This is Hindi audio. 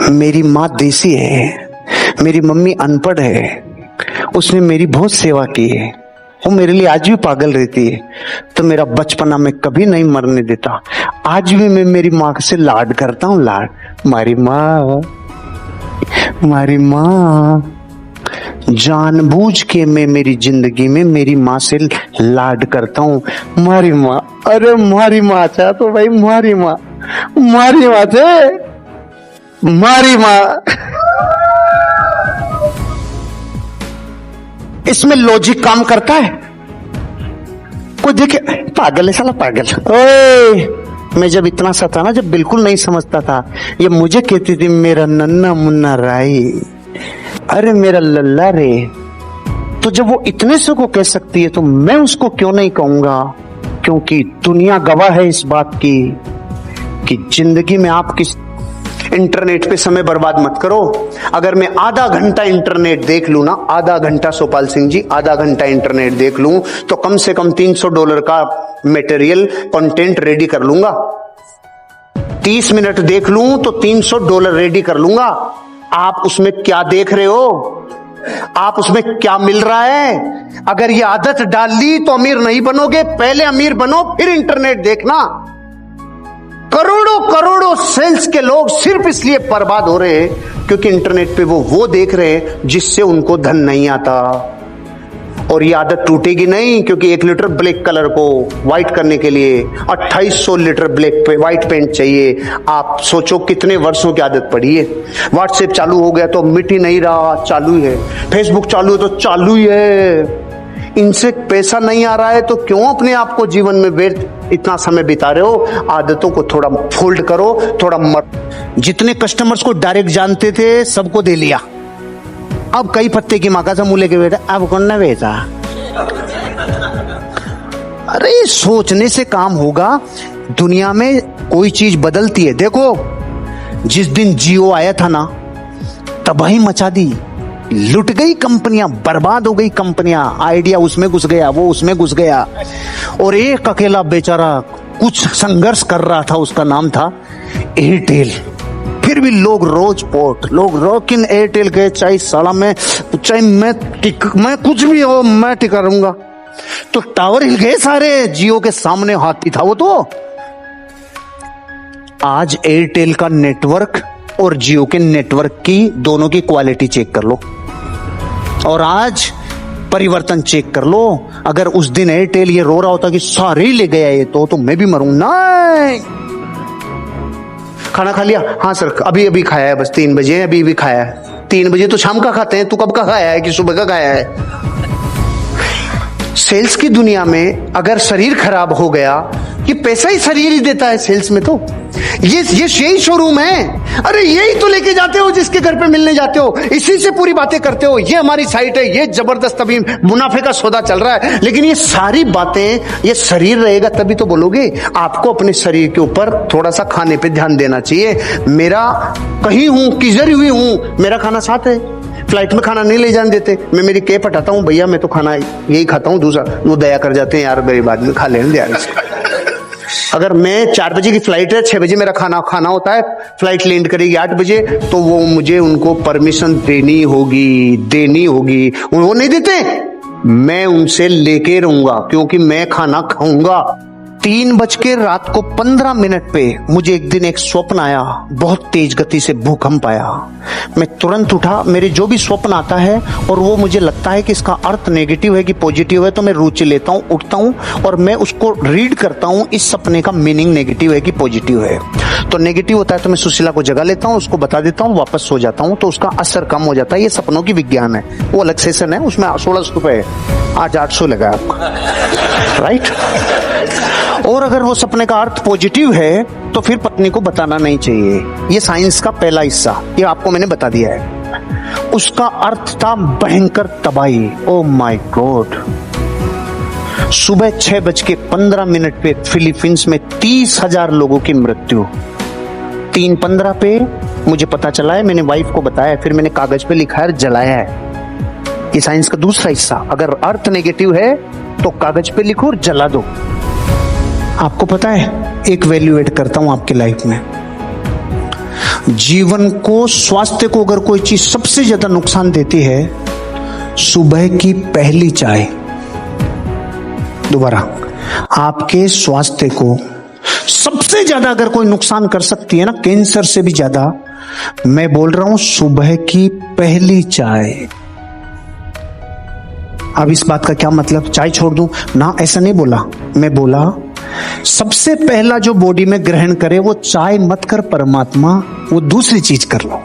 मेरी माँ देसी है, मेरी मम्मी अनपढ़ है, उसने मेरी बहुत सेवा की है, वो मेरे लिए आज भी पागल रहती है, तो मेरा बचपना मैं कभी नहीं मरने देता। आज भी मैं मेरी माँ से लाड करता हूँ, लाड। मारी माँ, मारी माँ, जानबूझ के मैं मेरी जिंदगी में मेरी माँ से लाड करता हूँ। मारी माँ, अरे मारी माँ चाह तो भाई मारी माँ, मारी माँ थे, मारी माँ। इसमें लॉजिक काम करता है? कोई देखे पागल है साला, पागल। ओए, मैं जब इतना सा था ना, जब बिल्कुल नहीं समझता था, ये मुझे कहती थी मेरा नन्ना मुन्ना राई, अरे मेरा लल्ला रे। तो जब वो इतने से को कह सकती है तो मैं उसको क्यों नहीं कहूंगा? क्योंकि दुनिया गवाह है इस बात की कि जिंदगी में आप किस इंटरनेट पे समय बर्बाद मत करो। अगर मैं आधा घंटा इंटरनेट देख लूं ना, आधा घंटा सोपाल सिंह जी, आधा घंटा इंटरनेट देख लूं तो कम से कम $300 का मटेरियल कंटेंट रेडी कर लूंगा। 30 मिनट देख लूं तो $300 रेडी कर लूंगा। आप उसमें क्या देख रहे हो? आप उसमें क्या मिल रहा है? अगर ये आदत डाल ली तो अमीर नहीं बनोगे। पहले अमीर बनो फिर इंटरनेट देखना। करोड़ों करोड़ों सेल्स के लोग सिर्फ इसलिए बर्बाद हो रहे हैं क्योंकि इंटरनेट पे वो देख रहे हैं जिससे उनको धन नहीं आता। और ये आदत टूटेगी नहीं, क्योंकि 1 लीटर ब्लैक कलर को व्हाइट करने के लिए 2800 लीटर ब्लैक पे व्हाइट पेंट चाहिए। आप सोचो कितने वर्षों की आदत पड़ी है। व्हाट्सएप चालू हो गया तो मिट ही नहीं रहा, चालू है। फेसबुक चालू है तो चालू ही है। इनसे पैसा नहीं आ रहा है तो क्यों अपने आप को जीवन में व्यर्थ इतना समय बिता रहे हो? आदतों को थोड़ा फोल्ड करो, थोड़ा जितने कस्टमर्स को डायरेक्ट जानते थे सबको दे लिया। अब कई पत्ते की माँ से मुंह लेके बैठा, अब कौन ना बेचा। अरे सोचने से काम होगा। दुनिया में कोई चीज बदलती है। देखो, जिस दिन जियो आया था ना, तबाही मचा दी, लुट गई कंपनियां, बर्बाद हो गई कंपनियां। आइडिया उसमें घुस गया, वो उसमें घुस गया, और एक अकेला बेचारा कुछ संघर्ष कर रहा था, उसका नाम था एयरटेल। फिर भी लोग रोज पोर्ट, लोग रोकिन एयरटेल के, चाहे साला में, चाहे मैं कुछ भी हो, मैं टिका रहूंगा। तो टावर हिल गए सारे। जियो के सामने हाथी था वो। तो आज एयरटेल का नेटवर्क और जियो के नेटवर्क की दोनों की क्वालिटी चेक कर लो, और आज परिवर्तन चेक कर लो। अगर उस दिन एयरटेल ये रो रहा होता कि सारे ही ले गया ये, तो मैं भी मरूं। नहीं। खाना खा लिया? हाँ सर, अभी अभी खाया है, बस 3 बजे अभी भी खाया है। 3 बजे तो शाम का खाते हैं। तू कब का खाया है कि सुबह का खाया है? सेल्स की दुनिया में अगर शरीर खराब हो गया, ये पैसा ही शरीर ही देता है सेल्स में। तो ये यही शोरूम है। अरे यही तो लेके जाते हो जिसके घर पे मिलने जाते हो, इसी से पूरी बातें करते हो। ये हमारी साइट है, ये जबरदस्त अभी मुनाफे का सौदा चल रहा है। लेकिन ये सारी बातें, ये शरीर रहेगा तभी तो बोलोगे। आपको अपने शरीर के ऊपर थोड़ा सा खाने पे ध्यान देना चाहिए। मेरा कहीं हूं, किधर हुई हूं, मेरा खाना साथ है। फ्लाइट में खाना नहीं ले जाने देते। मैं मेरी कैप हटाता हूँ, भैया मैं तो खाना यही खाता हूँ। दूसरा वो दया कर जाते हैं, यार मेरी बात में खा लेने दे। अगर मैं 4 बजे की फ्लाइट है, 6 बजे मेरा खाना होता है, फ्लाइट लैंड करेगी 8 बजे, तो वो मुझे उनको परमिशन देनी होगी। वो नहीं देते, मैं उनसे लेके रहूंगा, क्योंकि मैं खाना खाऊंगा। 3:15 पे मुझे एक दिन एक स्वप्न आया। बहुत तेज गति से भूकंप आया। मैं तुरंत उठा। मेरे जो भी स्वप्न आता है और वो मुझे लगता है कि इसका अर्थ नेगेटिव है कि पॉजिटिव है, तो मैं रुचि लेता हूँ, उठता हूँ और मैं उसको रीड करता हूँ। इस सपने का मीनिंग नेगेटिव है कि पॉजिटिव है। तो नेगेटिव होता है तो मैं सुशीला को जगा लेता हूँ, उसको बता देता हूँ, वापस सो जाता हूँ, तो उसका असर कम हो जाता है। ये सपनों की विज्ञान है, वो अलग सेशन है, उसमें 1600 रुपए, आज 800 लगा आपका, राइट। और अगर वो सपने का अर्थ पॉजिटिव है तो फिर पत्नी को बताना नहीं चाहिए। ये साइंस का पहला हिस्सा, ये आपको मैंने बता दिया है। उसका अर्थ था भयंकर तबाही। Oh my God. सुबह 6:15 पे फिलीपींस में 30,000 लोगों की मृत्यु। 3:15 पे मुझे पता चला है, मैंने वाइफ को बताया, फिर मैंने कागज पे लिखा है, जलाया है। ये साइंस का दूसरा हिस्सा। अगर अर्थ नेगेटिव है तो कागज पे लिखो और जला दो। आपको पता है, एक वैल्यू ऐड करता हूं आपकी लाइफ में। जीवन को, स्वास्थ्य को अगर कोई चीज सबसे ज्यादा नुकसान देती है, सुबह की पहली चाय। दोबारा, आपके स्वास्थ्य को सबसे ज्यादा अगर कोई नुकसान कर सकती है ना, कैंसर से भी ज्यादा, मैं बोल रहा हूं सुबह की पहली चाय। अब इस बात का क्या मतलब, चाय छोड़ दूं ना, ऐसा नहीं बोला। मैं बोला सबसे पहला जो बॉडी में ग्रहण करे वो चाय मत कर परमात्मा, वो दूसरी चीज कर लो।